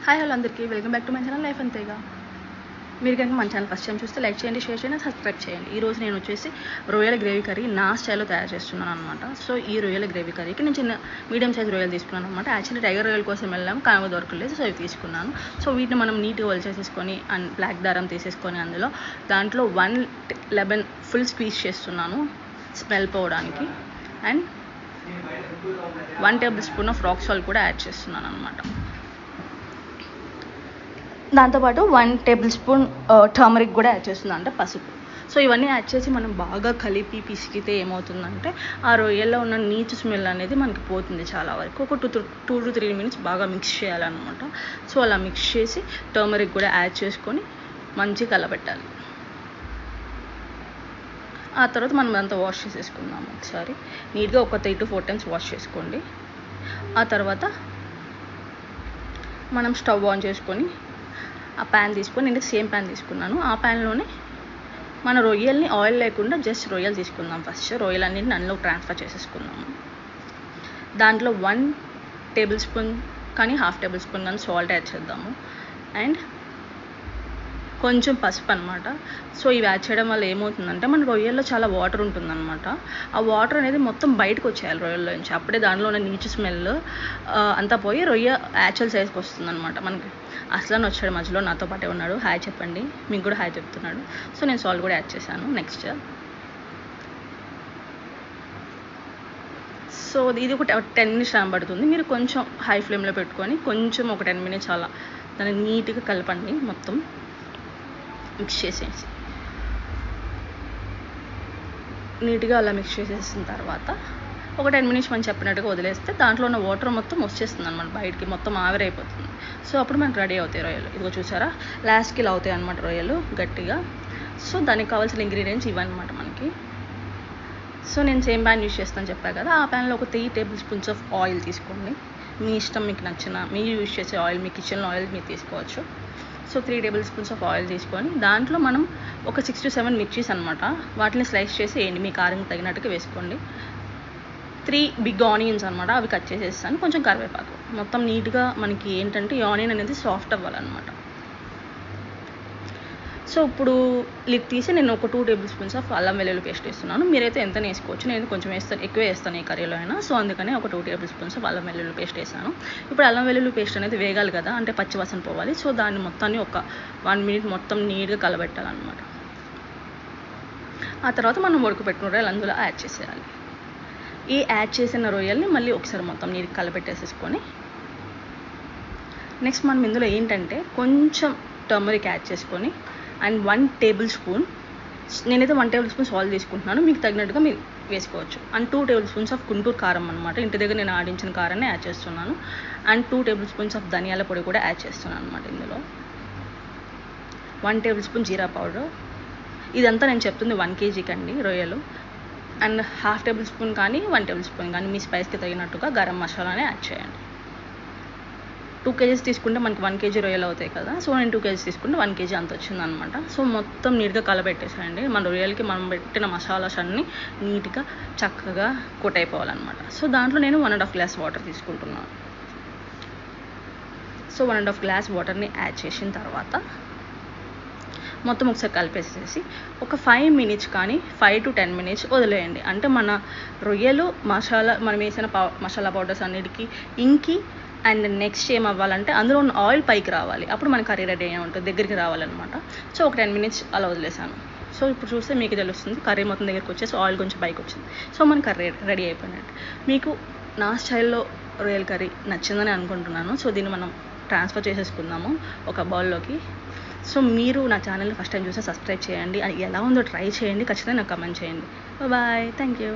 Hi hello అందరికీ welcome back to my channel life అంతేగా. మీరు కనుక మన ఛానల్ ఫస్ట్ టైం చూస్తే లైక్ చేయండి, షేర్ చేయండి, సబ్స్క్రైబ్ చేయండి. ఈరోజు నేను వచ్చేసి రొయ్యల గ్రేవీ కర్రీ నా స్టైల్లో తయారు చేస్తున్నాను అనమాట. సో ఈ రొయ్యల గ్రేవీ కర్రీకి నేను చిన్న మీడియం సైజ్ రొయ్యలు తీసుకున్నాను అనమాట. యాక్చువల్లీ టైగర్ రొయ్యల కోసం వెళ్ళాము, కానీ దొరకలేదు, సో ఇవి తీసుకున్నాను. సో వీటిని మనం నీట్గా వలిచేసేసుకొని అండ్ బ్లాక్ దారం తీసేసుకొని దాంట్లో 1 లెమన్ ఫుల్ స్క్వీజ్ చేస్తున్నాను స్మెల్ పోవడానికి. And 1 table spoon of rock salt కూడా యాడ్ చేస్తున్నాను అనమాట. దాంతోపాటు 1 టేబుల్ స్పూన్ టర్మరిక్ కూడా యాడ్ చేస్తుంది, అంటే పసుపు. సో ఇవన్నీ యాడ్ చేసి మనం బాగా కలిపి పిసికితే ఏమవుతుందంటే ఆ రొయ్యల్లో ఉన్న నీచు స్మెల్ అనేది మనకి పోతుంది చాలా వరకు. ఒక 2 to 3 minutes బాగా మిక్స్ చేయాలన్నమాట. సో అలా మిక్స్ చేసి టర్మరిక్ కూడా యాడ్ చేసుకొని మంచిగా కలబెట్టాలి. ఆ తర్వాత మనం అంతా వాష్ చేసేసుకుందాము. ఒకసారి నీట్గా ఒక 3 to 4 times వాష్ చేసుకోండి. ఆ తర్వాత మనం స్టవ్ ఆన్ చేసుకొని ఆ ప్యాన్ తీసుకొని, నేను సేమ్ ప్యాన్ తీసుకున్నాను. ఆ ప్యాన్లోనే మన రొయ్యల్ని ఆయిల్ లేకుండా జస్ట్ రొయ్యలు తీసుకుందాం. ఫస్ట్ రొయ్యలన్నింటిని అందులో ట్రాన్స్ఫర్ చేసేసుకుందాము. దాంట్లో 1 టేబుల్ స్పూన్ కానీ 1/2 టేబుల్ స్పూన్ కానీ సాల్ట్ యాడ్ చేద్దాము. అండ్ కొంచెం పసుపు అనమాట. సో ఇవి యాడ్ చేయడం వల్ల ఏమవుతుందంటే మన రొయ్యల్లో చాలా వాటర్ ఉంటుందన్నమాట. ఆ వాటర్ అనేది మొత్తం బయటకు వచ్చేయాలి రొయ్యల్లో నుంచి. అప్పుడే దాంట్లో ఉన్న నీచు స్మెల్ అంతా పోయి రొయ్య యాక్చువల్ సైజ్కి వస్తుందన్నమాట. మనకి అసలు వచ్చాడు మధ్యలో, నాతో పాటే ఉన్నాడు. హాయ్ చెప్పండి, మీకు కూడా హాయ్ చెప్తున్నాడు. సో నేను సాల్ట్ కూడా యాడ్ చేశాను. నెక్స్ట్ సో ఇది ఒక 10 minutes టైం పడుతుంది. మీరు కొంచెం హై ఫ్లేమ్లో పెట్టుకొని కొంచెం ఒక 10 minutes అలా దాన్ని నీట్గా కలపండి. మొత్తం మిక్స్ చేసేసి నీట్గా అలా మిక్స్ చేసేసిన తర్వాత ఒక 10 minutes మనం చెప్పినట్టుగా వదిలేస్తే దాంట్లో ఉన్న వాటర్ మొత్తం వచ్చేస్తుంది అనమాట బయటికి, మొత్తం ఆవిరైపోతుంది. సో అప్పుడు మనకు రెడీ అవుతాయి రొయ్యలు. ఇదిగో చూసారా, లాస్ట్కి ఇలా అవుతాయి అనమాట రొయ్యలు గట్టిగా. సో దానికి కావాల్సిన ఇంగ్రీడియంట్స్ ఇవన్నమాట మనకి. సో నేను సేమ్ ప్యాన్ యూజ్ చేస్తాను చెప్పా కదా. ఆ ప్యాన్లో ఒక 3 టేబుల్ స్పూన్స్ ఆఫ్ ఆయిల్ తీసుకోండి. మీ ఇష్టం, మీకు నచ్చిన మీరు యూజ్ చేసే ఆయిల్, మీ కిచెన్లో ఆయిల్ మీరు తీసుకోవచ్చు. So 3 table spoons of oil తీసుకొని దాంట్లో మనం ఒక 6 to 7 మిర్చీస్ అనమాట, వాటిని స్లైస్ చేసి వేయండి. మీ కారం తగినట్టుగా వేసుకోండి. 3 బిగ్ ఆనియన్స్ అనమాట, అవి కట్ చేసేస్తాను. కొంచెం కరివేపాకు. మొత్తం నీట్గా మనకి ఏంటంటే ఈ ఆనియన్ అనేది సాఫ్ట్ అవ్వాలన్నమాట. సో ఇప్పుడు లిడ్ తీసి నేను ఒక 2 టేబుల్ స్పూన్స్ ఆఫ్ అల్లం వెల్లుల్లి పేస్ట్ వేస్తున్నాను. మీరైతే ఎంత వేసుకోవచ్చు, నేను కొంచెం ఎక్కువ వేస్తాను ఈ కర్రీలో అయినా. సో అందుకనే ఒక 2 టేబుల్ స్పూన్స్ ఆఫ్ అల్లం వెల్లుల్లి పేస్ట్ వేసాను. ఇప్పుడు అల్లం వెల్లుల్లి పేస్ట్ అనేది వేగాలి కదా, అంటే పచ్చివాసన పోవాలి. సో దాన్ని మొత్తాన్ని ఒక 1 minute మొత్తం నీట్గా కలబెట్టాలన్నమాట. ఆ తర్వాత మనం ఉడకబెట్టుకున్న రొయ్యలు అందులో యాడ్ చేసేయాలి. ఈ యాడ్ చేసిన రొయ్యల్ని మళ్ళీ ఒకసారి మొత్తం నీట్గా కలబెట్టేసేసుకొని నెక్స్ట్ మనం ఇందులో ఏంటంటే కొంచెం టర్మరిక్ యాడ్ చేసుకొని అండ్ 1 టేబుల్ స్పూన్, నేనైతే 1 టేబుల్ స్పూన్ సాల్ట్ తీసుకుంటున్నాను, మీకు తగినట్టుగా మీరు వేసుకోవచ్చు. And 2 table spoons of Guntur కారం అనమాట, ఇంటి దగ్గర నేను ఆడించిన కారాన్ని యాడ్ చేస్తున్నాను. అండ్ 2 టేబుల్ స్పూన్స్ ఆఫ్ ధనియాల పొడి కూడా యాడ్ చేస్తున్నాను అనమాట. ఇందులో 1 టేబుల్ స్పూన్ జీరా పౌడర్. ఇదంతా నేను చెప్తుంది 1 kgకి అండి రొయ్యలు. అండ్ 1/2 టేబుల్ స్పూన్ కానీ 1 టేబుల్ స్పూన్ కానీ మీ స్పైస్కి తగినట్టుగా గరం మసాలానే యాడ్ చేయండి. 2 kgs తీసుకుంటే మనకి 1 kg రొయ్యలు అవుతాయి కదా. సో నేను 2 kgs తీసుకుంటే 1 kg అంత వచ్చింది అనమాట. సో మొత్తం నీట్గా కలబెట్టేసేయండి. మన రొయ్యలకి మనం పెట్టిన మసాలాస్ అన్నీ నీట్గా చక్కగా కోట్ అయిపోవాలన్నమాట. సో దాంట్లో నేను 1.5 గ్లాస్ వాటర్ తీసుకుంటున్నాను. సో 1.5 గ్లాస్ వాటర్ని యాడ్ చేసిన తర్వాత మొత్తం ఒకసారి కలిపేసేసి ఒక 5 minutes కానీ 5 to 10 minutes వదిలేయండి. అంటే మన రొయ్యలు మసాలా మనం వేసిన మసాలా పౌడర్స్ అన్నిటికీ ఇంకి అండ్ నెక్స్ట్ ఏం అవ్వాలంటే అందులో ఉన్న ఆయిల్ పైకి రావాలి. అప్పుడు మన కర్రీ రెడీ అయ్యి ఉంటుంది, దగ్గరికి రావాలన్నమాట. సో ఒక 10 minutes అలా వదిలేసాను. సో ఇప్పుడు చూస్తే మీకు తెలుస్తుంది కర్రీ మొత్తం దగ్గరికి వచ్చేసి ఆయిల్ కొంచెం పైకి వచ్చింది. సో మన కర్రీ రెడీ అయిపోయినట్టు. మీకు నా స్టైల్లో రొయ్యల కర్రీ నచ్చిందని అనుకుంటున్నాను. సో దీన్ని మనం ట్రాన్స్ఫర్ చేసేసుకుందాము ఒక బౌల్లోకి. సో మీరు నా ఛానల్ని ఫస్ట్ టైం చూస్తే సబ్స్క్రైబ్ చేయండి. అది ఎలా ఉందో ట్రై చేయండి, ఖచ్చితంగా నాకు కమెంట్ చేయండి. Bye, thank you.